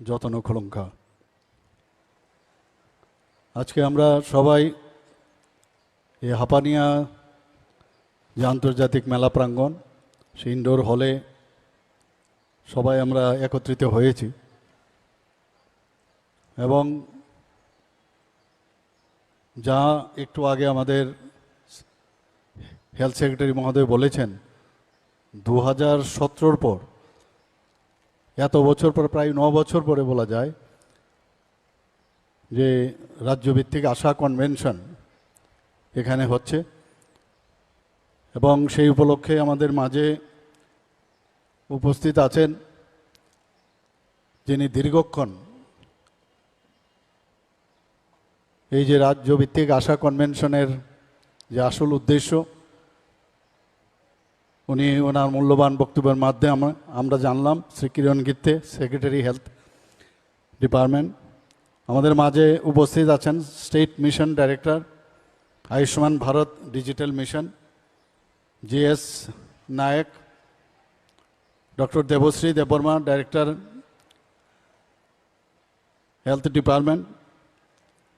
যতন খোলঙ্কা। আজকে আমরা সবাই এই হাপানিয়া যে আন্তর্জাতিক মেলা প্রাঙ্গণ সেই ইনডোর হলে সবাই আমরা একত্রিত হয়েছি এবং যা একটু আগে আমাদের হেলথ সেক্রেটারি মহোদয় বলেছেন 2017 পর এত বছর পর প্রায় 9 বছর পরে বলা যায় যে রাজ্যভিত্তিক আশা কনভেনশন এখানে হচ্ছে এবং সেই উপলক্ষে আমাদের মাঝে উপস্থিত আছেন যিনি দীর্ঘক্ষণ এই যে রাজ্যভিত্তিক আশা কনভেনশনের যে আসল উদ্দেশ্য উনি ওনার মূল্যবান বক্তব্যের মাধ্যমে আমরা জানলাম। Shri Kiran Gitte, secretary health department. আমাদের মাঝে উপস্থিত আছেন state mission director Ayushman Bharat digital mission GS Nayak, doctor Debashree Debbarma, director health department,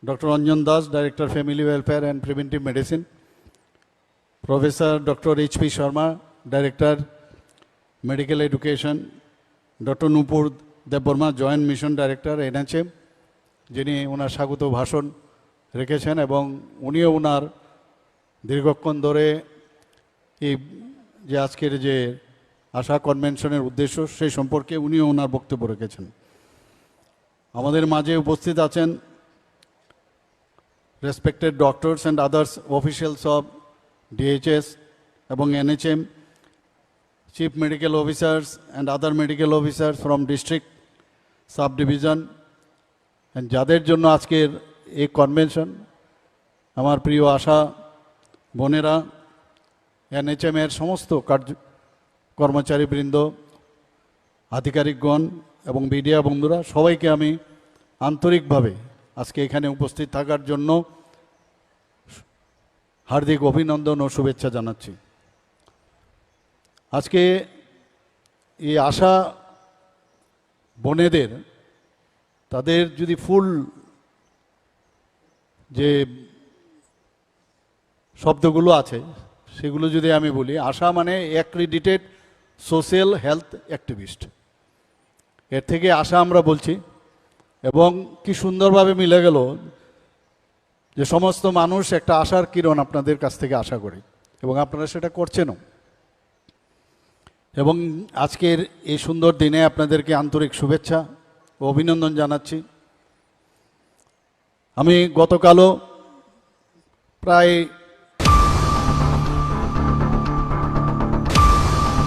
doctor Anjan Das, director family welfare and preventive medicine, professor doctor HP. Sharma, director medical education, doctor Nupur Debbarma, joint mission director NHM, যিনি ওনার স্বাগত ভাষণ রেখেছেন এবং উনিও ওনার দীর্ঘক্ষণ ধরে এই যে আজকের যে আশা কনভেনশনের উদ্দেশ্য সেই সম্পর্কে উনিও ওনার বক্তব্য রেখেছেন। আমাদের মাঝে উপস্থিত আছেন respected doctors and others officials of DHS এবং NHM, chief medical officers and other medical officers from district sub division, যাদের জন্য আজকের এই কনভেনশন। আমার প্রিয় আশা বোনেরা, এনএচএমের সমস্ত কর্মচারীবৃন্দ, আধিকারিকগণ এবং মিডিয়া বন্ধুরা, সবাইকে আমি আন্তরিকভাবে আজকে এখানে উপস্থিত থাকার জন্য হার্দিক অভিনন্দন ও শুভেচ্ছা জানাচ্ছি। আজকে এই আশা বোনেদের তাদের যদি ফুল যে শব্দগুলো আছে সেগুলো যদি আমি বলি, আশা মানে অ্যাক্রিডিটেড সোশ্যাল হেলথ অ্যাক্টিভিস্ট, এর থেকে আশা আমরা বলছি। এবং কি সুন্দরভাবে মিলে গেল যে সমস্ত মানুষ একটা আশার কিরণ আপনাদের কাছ থেকে আশা করি এবং আপনারা সেটা করছেনও। এবং আজকের এই সুন্দর দিনে আপনাদেরকে আন্তরিক শুভেচ্ছা ও অভিনন্দন জানাচ্ছি। আমি গতকালও প্রায়